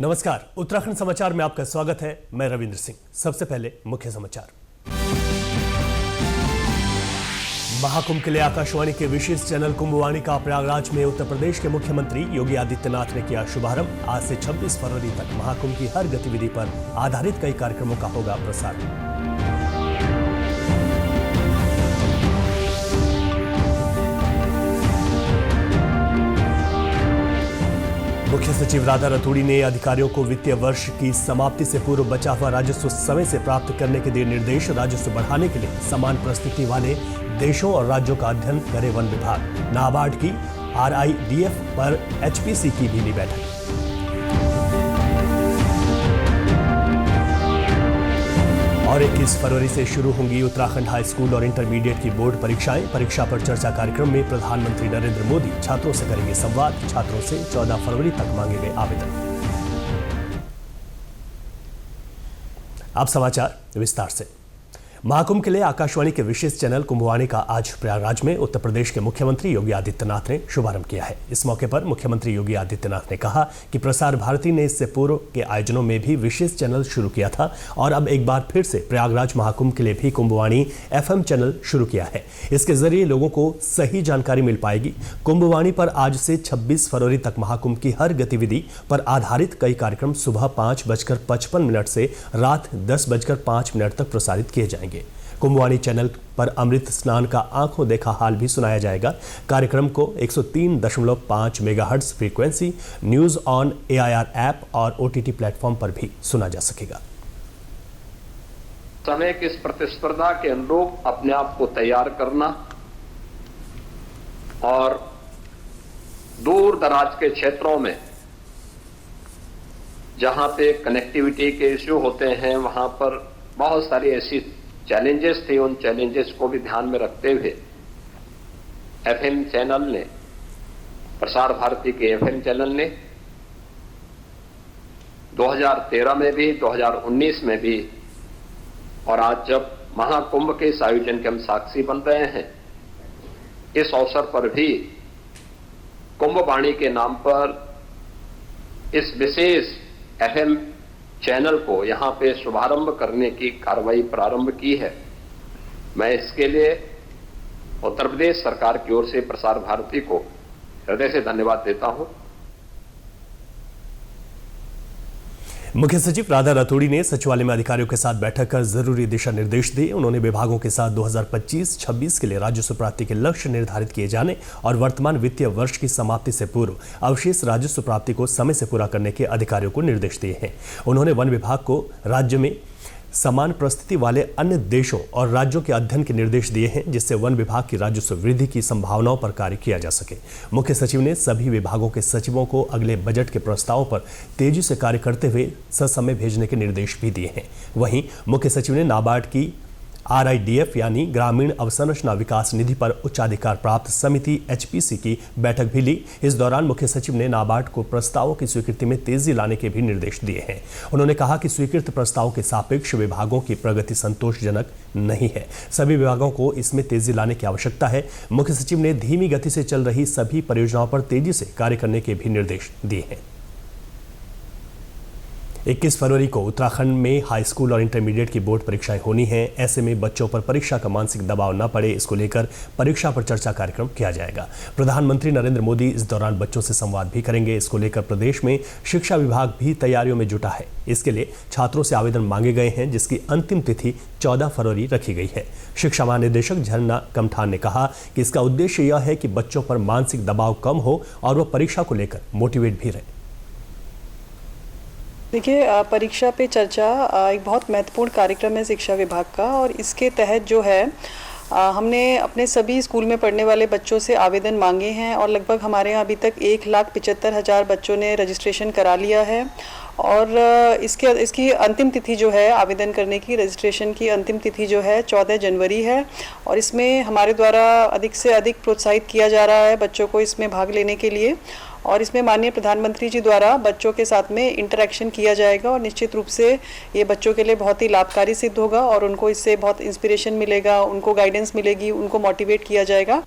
नमस्कार, उत्तराखंड समाचार में आपका स्वागत है। मैं रविंद्र सिंह। सबसे पहले मुख्य समाचार। महाकुंभ के लिए आकाशवाणी के विशेष चैनल कुंभवाणी का प्रयागराज में उत्तर प्रदेश के मुख्यमंत्री योगी आदित्यनाथ ने किया शुभारंभ। आज से 26 फरवरी तक महाकुंभ की हर गतिविधि पर आधारित कई कार्यक्रमों का होगा प्रसारण। मुख्य सचिव राधा रतूड़ी ने अधिकारियों को वित्तीय वर्ष की समाप्ति से पूर्व बचा हुआ राजस्व समय से प्राप्त करने के दिए निर्देश। राजस्व बढ़ाने के लिए समान परिस्थिति वाले देशों और राज्यों का अध्ययन करे वन विभाग। नाबार्ड की RIDF पर HPC की भी ली बैठक। और 21 फरवरी से शुरू होंगी उत्तराखंड हाई स्कूल और इंटरमीडिएट की बोर्ड परीक्षाएं। परीक्षा पर चर्चा कार्यक्रम में प्रधानमंत्री नरेंद्र मोदी छात्रों से करेंगे संवाद। छात्रों से 14 फरवरी तक मांगे गए आवेदन। अब समाचार विस्तार से। महाकुंभ के लिए आकाशवाणी के विशेष चैनल कुंभवाणी का आज प्रयागराज में उत्तर प्रदेश के मुख्यमंत्री योगी आदित्यनाथ ने शुभारंभ किया है। इस मौके पर मुख्यमंत्री योगी आदित्यनाथ ने कहा कि प्रसार भारती ने इससे पूर्व के आयोजनों में भी विशेष चैनल शुरू किया था और अब एक बार फिर से प्रयागराज महाकुंभ के लिए भी कुंभवाणी FM चैनल शुरू किया है। इसके जरिए लोगों को सही जानकारी मिल पाएगी। कुंभवाणी पर आज से 26 फरवरी तक महाकुंभ की हर गतिविधि पर आधारित कई कार्यक्रम सुबह 5:55 से रात 10:05 तक प्रसारित किए जाएंगे। कुंभवाणी चैनल पर अमृत स्नान का आंखों देखा हाल भी सुनाया जाएगा। कार्यक्रम को 103.5 megahertz frequency, news on AIR app और OTT प्लेटफॉर्म पर भी सुना जा सकेगा। समय की इस प्रतिस्पर्धा के अनुरूप अपने आप को तैयार करना और दूर दराज के क्षेत्रों में जहां पे कनेक्टिविटी के इश्यू होते हैं, वहां पर बहुत सारी ऐसी चैलेंजेस थे। उन चैलेंजेस को भी ध्यान में रखते हुए FM चैनल ने, प्रसार भारती के FM चैनल ने 2013 में भी, 2019 में भी और आज जब महाकुंभ के इस आयोजन के हम साक्षी बन रहे हैं, इस अवसर पर भी कुंभवाणी के नाम पर इस विशेष FM चैनल को यहां पे शुभारंभ करने की कार्रवाई प्रारंभ की है। मैं इसके लिए उत्तर प्रदेश सरकार की ओर से प्रसार भारती को हृदय से धन्यवाद देता हूं। मुख्य सचिव राधा रतूड़ी ने सचिवालय में अधिकारियों के साथ बैठक कर जरूरी दिशा निर्देश दिए। उन्होंने विभागों के साथ 2025-26 के लिए राजस्व प्राप्ति के लक्ष्य निर्धारित किए जाने और वर्तमान वित्तीय वर्ष की समाप्ति से पूर्व अवशेष राजस्व प्राप्ति को समय से पूरा करने के अधिकारियों को निर्देश दिए हैं। उन्होंने वन विभाग को राज्य में समान परिस्थिति वाले अन्य देशों और राज्यों के अध्ययन के निर्देश दिए हैं, जिससे वन विभाग की राजस्व वृद्धि की संभावनाओं पर कार्य किया जा सके। मुख्य सचिव ने सभी विभागों के सचिवों को अगले बजट के प्रस्तावों पर तेजी से कार्य करते हुए ससमय भेजने के निर्देश भी दिए हैं। वहीं मुख्य सचिव ने नाबार्ड की RIDF यानी ग्रामीण अवसंरचना विकास निधि पर उच्चाधिकार प्राप्त समिति HPC की बैठक भी ली। इस दौरान मुख्य सचिव ने नाबार्ड को प्रस्तावों की स्वीकृति में तेजी लाने के भी निर्देश दिए हैं। उन्होंने कहा कि स्वीकृत प्रस्तावों के सापेक्ष विभागों की प्रगति संतोषजनक नहीं है। सभी विभागों को इसमें तेजी लाने की आवश्यकता है। मुख्य सचिव ने धीमी गति से चल रही सभी परियोजनाओं पर तेजी से कार्य करने के भी निर्देश दिए हैं। 21 फरवरी को उत्तराखंड में हाई स्कूल और इंटरमीडिएट की बोर्ड परीक्षाएं होनी हैं। ऐसे में बच्चों पर परीक्षा का मानसिक दबाव न पड़े, इसको लेकर परीक्षा पर चर्चा कार्यक्रम किया जाएगा। प्रधानमंत्री नरेंद्र मोदी इस दौरान बच्चों से संवाद भी करेंगे। इसको लेकर प्रदेश में शिक्षा विभाग भी तैयारियों में जुटा है। इसके लिए छात्रों से आवेदन मांगे गए हैं, जिसकी अंतिम तिथि 14 फरवरी रखी गई है। शिक्षा महानिदेशक झरना कमठान ने कहा कि इसका उद्देश्य यह है कि बच्चों पर मानसिक दबाव कम हो और वह परीक्षा को लेकर मोटिवेट भी रहे। देखिए, परीक्षा पे चर्चा एक बहुत महत्वपूर्ण कार्यक्रम है शिक्षा विभाग का और इसके तहत जो है हमने अपने सभी स्कूल में पढ़ने वाले बच्चों से आवेदन मांगे हैं और लगभग हमारे यहाँ अभी तक 1,75,000 बच्चों ने रजिस्ट्रेशन करा लिया है। और इसकी अंतिम तिथि जो है आवेदन करने की, रजिस्ट्रेशन की अंतिम तिथि जो है 14 जनवरी है और इसमें हमारे द्वारा अधिक से अधिक प्रोत्साहित किया जा रहा है बच्चों को इसमें भाग लेने के लिए। और इसमें माननीय प्रधानमंत्री जी द्वारा बच्चों के साथ में इंटरेक्शन किया जाएगा और निश्चित रूप से ये बच्चों के लिए बहुत ही लाभकारी सिद्ध होगा और उनको इससे बहुत इंस्पिरेशन मिलेगा, उनको गाइडेंस मिलेगी, उनको मोटिवेट किया जाएगा।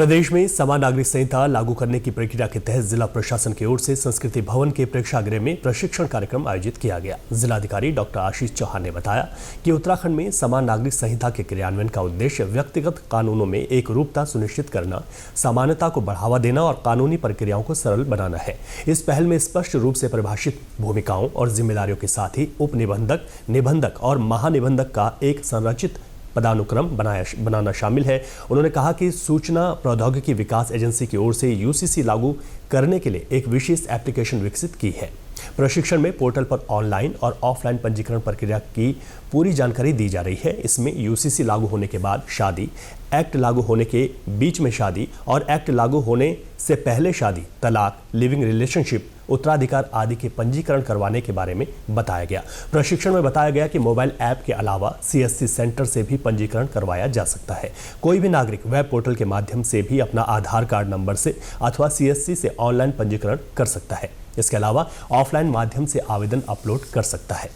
प्रदेश में समान नागरिक संहिता लागू करने की प्रक्रिया के तहत जिला प्रशासन की ओर से संस्कृति भवन के प्रेक्षागृह में प्रशिक्षण कार्यक्रम आयोजित किया गया। जिलाधिकारी डॉक्टर आशीष चौहान ने बताया कि उत्तराखंड में समान नागरिक संहिता के क्रियान्वयन का उद्देश्य व्यक्तिगत कानूनों में एक रूपता सुनिश्चित करना, समानता को बढ़ावा देना और कानूनी प्रक्रियाओं को सरल बनाना है। इस पहल में स्पष्ट रूप से परिभाषित भूमिकाओं और जिम्मेदारियों के साथ ही उप निबंधक, निबंधक और महानिबंधक का एक संरचित पदानुक्रम बनाना शामिल है। उन्होंने कहा कि सूचना प्रौद्योगिकी विकास एजेंसी की ओर से यूसीसी लागू करने के लिए एक विशेष एप्लीकेशन विकसित की है। प्रशिक्षण में पोर्टल पर ऑनलाइन और ऑफलाइन पंजीकरण प्रक्रिया की पूरी जानकारी दी जा रही है। इसमें यूसीसी लागू होने के बाद शादी, एक्ट लागू होने के बीच में शादी और एक्ट लागू होने से पहले शादी, तलाक, लिविंग रिलेशनशिप, उत्तराधिकार आदि के पंजीकरण करवाने के बारे में बताया गया। प्रशिक्षण में बताया गया कि मोबाइल ऐप के अलावा सीएससी सेंटर से भी पंजीकरण करवाया जा सकता है। कोई भी नागरिक वेब पोर्टल के माध्यम से भी अपना आधार कार्ड नंबर से अथवा सीएससी से ऑनलाइन पंजीकरण कर सकता है। इसके अलावा ऑफलाइन माध्यम से आवेदन अपलोड कर सकता है।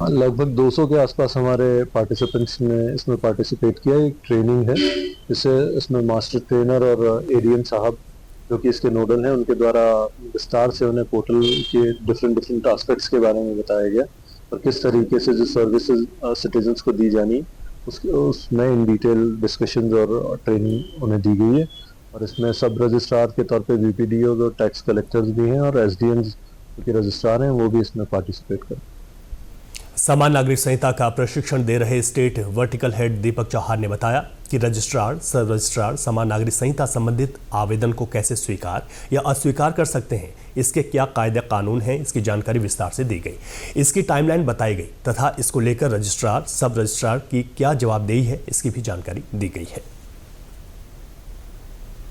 लगभग 200 के आसपास हमारे पार्टिसिपेंट्स ने इसमें पार्टिसिपेट किया। एक ट्रेनिंग है जिसे इसमें मास्टर ट्रेनर और एडीएम साहब जो कि इसके नोडल हैं, उनके द्वारा विस्तार से उन्हें पोर्टल के डिफरेंट एस्पेक्ट्स के बारे में बताया गया और किस तरीके से जो सर्विसेज सिटीजन्स को दी जानी उसमें इन डिटेल डिस्कशंस और ट्रेनिंग उन्हें दी गई है। और इसमें सब रजिस्ट्रार के तौर पे वीपीडीओ और टैक्स कलेक्टर्स भी हैं और एसडीएम्स जो कि रजिस्ट्रार हैं वो भी इसमें पार्टिसिपेट करें। समान नागरिक संहिता का प्रशिक्षण दे रहे स्टेट वर्टिकल हेड दीपक चौहान ने बताया कि रजिस्ट्रार, सब रजिस्ट्रार समान नागरिक संहिता संबंधित आवेदन को कैसे स्वीकार या अस्वीकार कर सकते हैं, इसके क्या कायदे कानून हैं, इसकी जानकारी विस्तार से दी गई। इसकी टाइमलाइन बताई गई तथा इसको लेकर रजिस्ट्रार, सब रजिस्ट्रार की क्या जवाबदेही है, इसकी भी जानकारी दी गई है।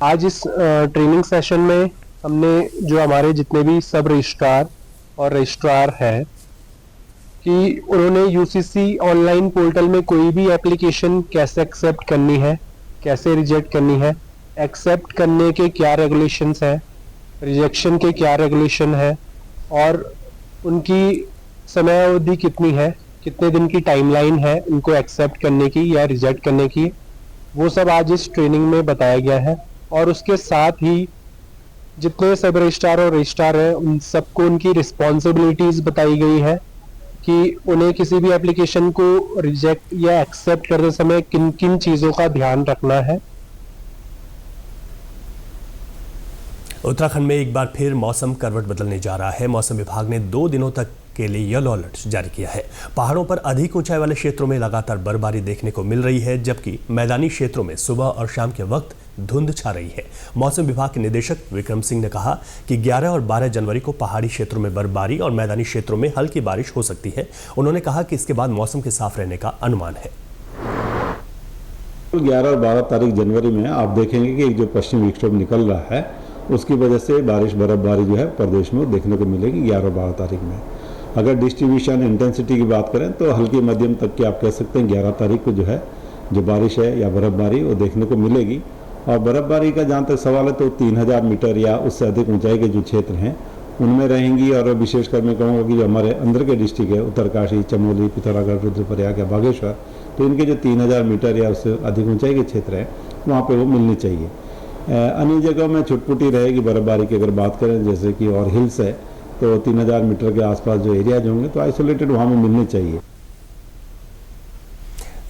आज इस ट्रेनिंग सेशन में हमने जो हमारे जितने भी सब रजिस्ट्रार और रजिस्ट्रार हैं कि उन्होंने यूसीसी ऑनलाइन पोर्टल में कोई भी एप्लीकेशन कैसे एक्सेप्ट करनी है, कैसे रिजेक्ट करनी है, एक्सेप्ट करने के क्या रेगुलेशंस हैं, रिजेक्शन के क्या रेगुलेशन है और उनकी समय अवधि कितनी है, कितने दिन की टाइमलाइन है उनको एक्सेप्ट करने की या रिजेक्ट करने की, वो सब आज इस ट्रेनिंग में बताया गया है। और उसके साथ ही जितने सब रजिस्ट्रार और रजिस्ट्रार हैं उन सबको उनकी रिस्पॉन्सिबिलिटीज बताई गई है कि उन्हें किसी भी एप्लीकेशन को रिजेक्ट या एक्सेप्ट करते समय किन किन चीज़ों का ध्यान रखना है। उत्तराखंड में एक बार फिर मौसम करवट बदलने जा रहा है। मौसम विभाग ने 2 दिनों तक के लिए येलो अलर्ट जारी किया है। पहाड़ों पर अधिक ऊंचाई वाले क्षेत्रों में लगातार बर्फबारी देखने को मिल रही है, जबकि मैदानी क्षेत्रों में सुबह और शाम के वक्त धुंध छा रही है। मौसम विभाग के निदेशक विक्रम सिंह ने कहा कि 11 और 12 जनवरी को पहाड़ी क्षेत्रों में बर्फबारी और मैदानी क्षेत्रों में हल्की बारिश हो सकती है। उन्होंने कहा कि इसके बाद मौसम के साफ रहने का अनुमान है। 11 और 12 तारीख जनवरी में आप देखेंगे कि जो पश्चिमी विक्षोभ निकल रहा है उसकी वजह से बर्फबारी जो है प्रदेश में देखने को मिलेगी 11 और 12 तारीख में। अगर डिस्ट्रीब्यूशन इंटेंसिटी की बात करें तो हल्की मध्यम तक की आप कह सकते हैं 11 तारीख को जो है जो बारिश है या बर्फबारी वो देखने को मिलेगी। और बर्फबारी का जहाँ तक सवाल है तो 3000 मीटर या उससे अधिक ऊंचाई के जो क्षेत्र हैं उनमें रहेंगी। और विशेषकर मैं कहूँगा कि जो हमारे अंदर के डिस्ट्रिक्ट है उत्तरकाशी, चमोली, पिथौरागढ़, रुद्रप्रयाग या बागेश्वर, तो इनके जो 3000 मीटर या उससे अधिक ऊंचाई के क्षेत्र हैं वहाँ पर वो मिलनी चाहिए। अन्य जगहों में छुटपुटी रहेगी बर्फबारी की अगर बात करें, जैसे कि और हिल्स है तो 3000 मीटर के आसपास जो एरियाज होंगे तो आइसोलेटेड वहाँ में मिलने चाहिए।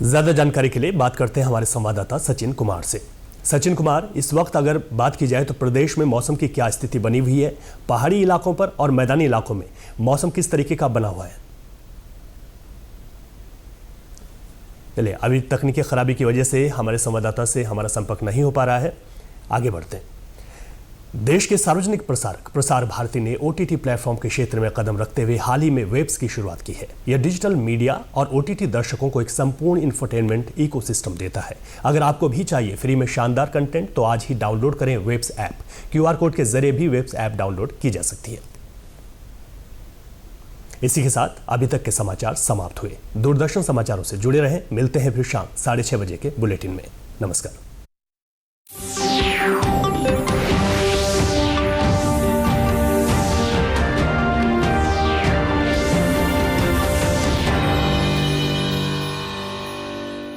ज्यादा जानकारी के लिए बात करते हैं हमारे संवाददाता सचिन कुमार से। सचिन कुमार, इस वक्त अगर बात की जाए तो प्रदेश में मौसम की क्या स्थिति बनी हुई है? पहाड़ी इलाकों पर और मैदानी इलाकों में मौसम किस तरीके का बना हुआ है? चलिए, अभी तकनीकी खराबी की वजह से हमारे संवाददाता से हमारा संपर्क नहीं हो पा रहा है। आगे बढ़ते हैं। देश के सार्वजनिक प्रसारक प्रसार भारती ने ओटीटी प्लेटफॉर्म के क्षेत्र में कदम रखते हुए हाल ही में वेब्स की शुरुआत की है। यह डिजिटल मीडिया और ओटीटी दर्शकों को एक संपूर्ण इंफोटेनमेंट इकोसिस्टम देता है। अगर आपको भी चाहिए फ्री में शानदार कंटेंट तो आज ही डाउनलोड करें वेब्स ऐप। क्यूआर कोड के जरिए भी वेब्स ऐप डाउनलोड की जा सकती है। इसी के साथ अभी तक के समाचार समाप्त हुए। दूरदर्शन समाचारों से जुड़े रहें। मिलते हैं फिर शाम 6:30 बजे के बुलेटिन में। नमस्कार।